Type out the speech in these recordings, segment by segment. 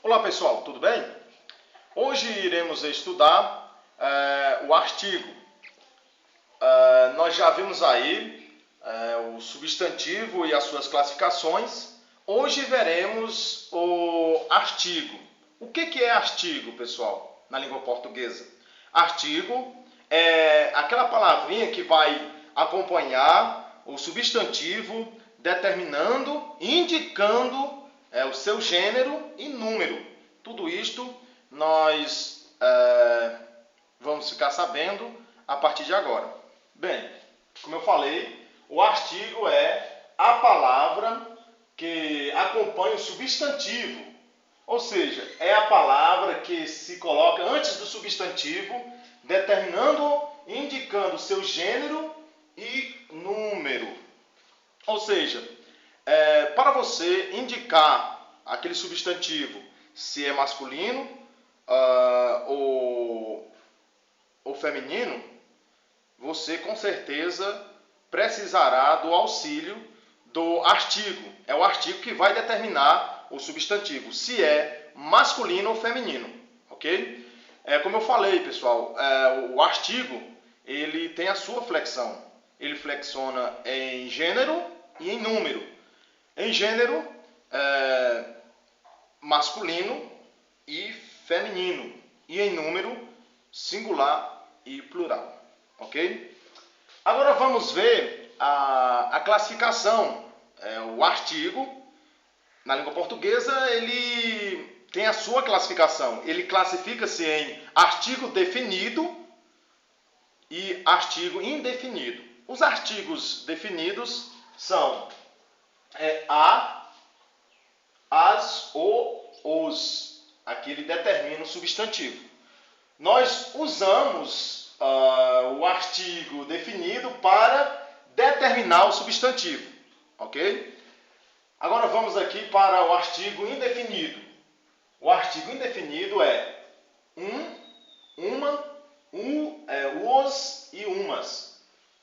Olá pessoal, tudo bem? Hoje iremos estudar o artigo. Nós já vimos aí o substantivo e as suas classificações. Hoje veremos o artigo. O que é artigo, pessoal, na língua portuguesa? Artigo é aquela palavrinha que vai acompanhar o substantivo, determinando, indicando o seu gênero e número. Tudo isto nós vamos ficar sabendo a partir de agora. Bem, como eu falei, o artigo é a palavra que acompanha o substantivo. Ou seja, é a palavra que se coloca antes do substantivo, determinando, indicando o seu gênero e número. Ou seja, para você indicar aquele substantivo, se é masculino ou feminino, você com certeza precisará do auxílio do artigo. É o artigo que vai determinar o substantivo, se é masculino ou feminino, ok? Como eu falei, pessoal, o artigo ele tem a sua flexão. Ele flexiona em gênero e em número. Em gênero, masculino e feminino. E em número, singular e plural. Ok? Agora vamos ver a classificação. O artigo, na língua portuguesa, ele tem a sua classificação. Ele classifica-se em artigo definido e artigo indefinido. Os artigos definidos são a, as, o, os. Aqui ele determina o substantivo. Nós usamos o artigo definido para determinar o substantivo. Ok? Agora vamos aqui para o artigo indefinido. O artigo indefinido é uma, os e umas.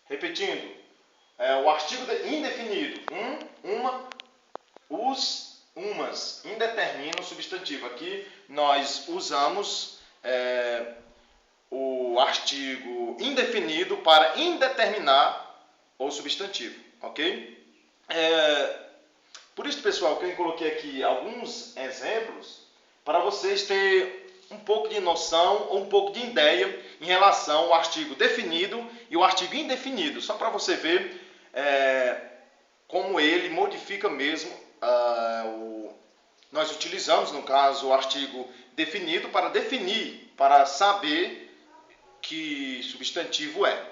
Repetindo, o artigo indefinido, uma, os, umas, indetermina o substantivo. Aqui nós usamos o artigo indefinido para indeterminar o substantivo, ok? Por isso, pessoal, que eu coloquei aqui alguns exemplos para vocês terem um pouco de noção ou um pouco de ideia em relação ao artigo definido e o artigo indefinido, só para você ver como ele modifica mesmo. Nós utilizamos, no caso, o artigo definido para definir, para saber que substantivo é.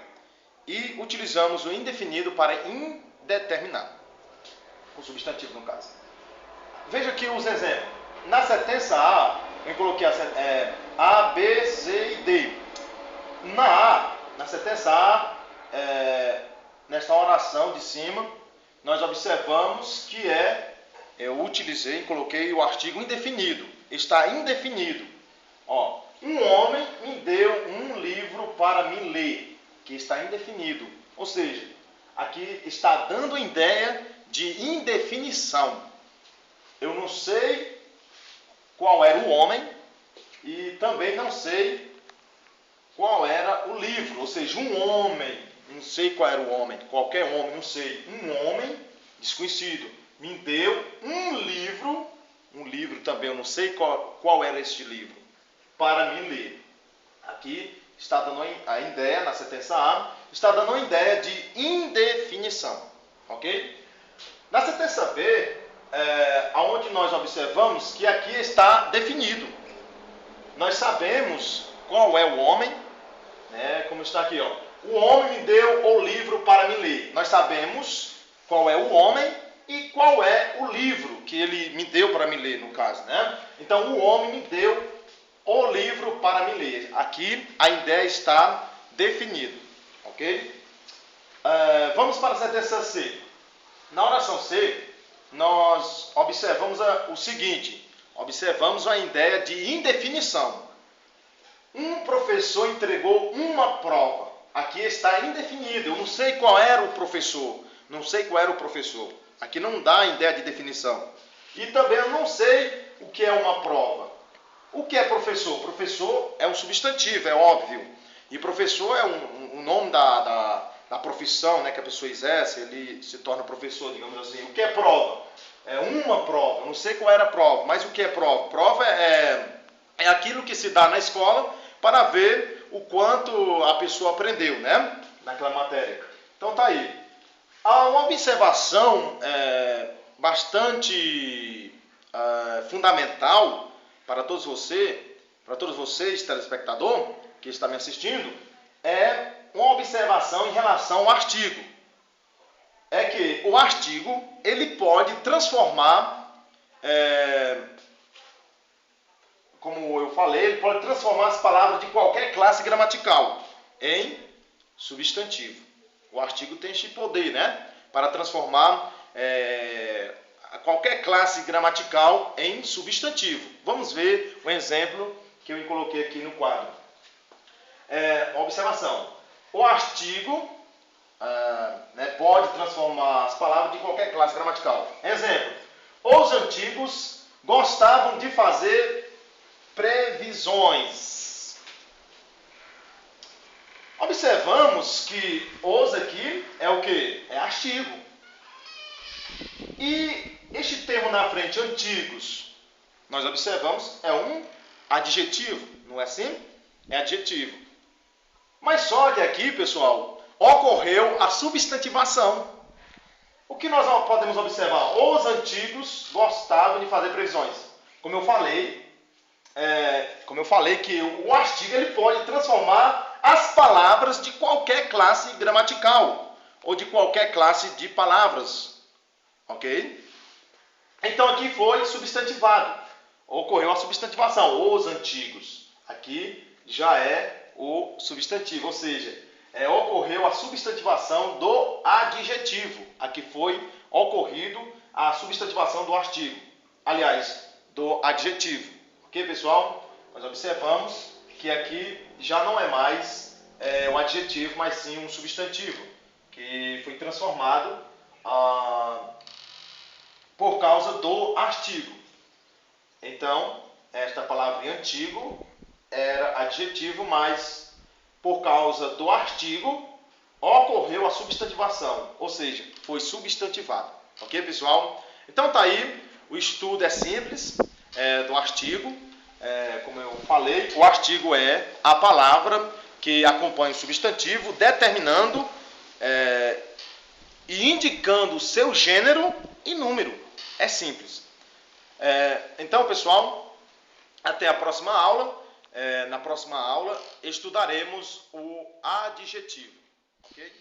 E utilizamos o indefinido para indeterminar o substantivo, no caso. Veja aqui os exemplos. Na sentença A, eu coloquei A, B, C e D. Na sentença A, nesta oração de cima, nós observamos que eu utilizei e coloquei o artigo indefinido. Está indefinido. Um homem me deu um livro para me ler, que está indefinido. Ou seja, aqui está dando a ideia de indefinição. Eu não sei qual era o homem e também não sei qual era o livro. Ou seja, um homem, não sei qual era o homem, qualquer homem, não sei. Um homem desconhecido me deu um livro também, eu não sei qual era este livro, para me ler. Aqui está dando a ideia, na sentença A, está dando a ideia de indefinição. Ok? Na sentença B, onde nós observamos que aqui está definido. Nós sabemos qual é o homem, como está aqui. O homem me deu o livro para me ler. Nós sabemos qual é o homem e qual é o livro que ele me deu para me ler, no caso. Então, o homem me deu o livro para me ler. Aqui a ideia está definida. Ok? Vamos para a sentença C. Na oração C, nós observamos o seguinte. Observamos a ideia de indefinição. Um professor entregou uma prova. Aqui está indefinido. Eu não sei qual era o professor. Aqui não dá a ideia de definição. E também eu não sei o que é uma prova. O que é professor? Professor é um substantivo, é óbvio. E professor é um nome da profissão, né, que a pessoa exerce, ele se torna professor, digamos assim. O que é prova? É uma prova. Eu não sei qual era a prova, mas o que é prova? Prova é aquilo que se dá na escola para ver o quanto a pessoa aprendeu, né, naquela matéria. Então tá aí. Há uma observação bastante fundamental para todos vocês, telespectador, que está me assistindo, é uma observação em relação ao artigo. É que o artigo, ele pode transformar, como eu falei, ele pode transformar as palavras de qualquer classe gramatical em substantivo. O artigo tem esse poder, né? Para transformar qualquer classe gramatical em substantivo. Vamos ver um exemplo que eu coloquei aqui no quadro. Observação. O artigo pode transformar as palavras de qualquer classe gramatical. Exemplo. Os antigos gostavam de fazer previsões. Observamos que os aqui é o que? É artigo. E este termo na frente, antigos, nós observamos, é um adjetivo, não é assim? É adjetivo. Mas só que aqui, pessoal, ocorreu a substantivação. O que nós podemos observar? Os antigos gostavam de fazer previsões. Como eu falei que o artigo ele pode transformar as palavras de qualquer classe gramatical ou de qualquer classe de palavras. Ok? Então aqui foi substantivado. Ocorreu a substantivação. Os antigos. Aqui já é o substantivo. Ou seja, ocorreu a substantivação do adjetivo. Aqui foi ocorrido a substantivação do artigo. Aliás, do adjetivo. Ok, pessoal? Nós observamos que aqui já não é mais um adjetivo, mas sim um substantivo. Que foi transformado por causa do artigo. Então, esta palavra antigo era adjetivo, mas por causa do artigo ocorreu a substantivação, ou seja, foi substantivado. Ok, pessoal? Então tá aí, o estudo é simples do artigo. Como eu falei, o artigo é a palavra que acompanha o substantivo, determinando e indicando o seu gênero e número. É simples. Então, pessoal, até a próxima aula. Na próxima aula estudaremos o adjetivo. Ok?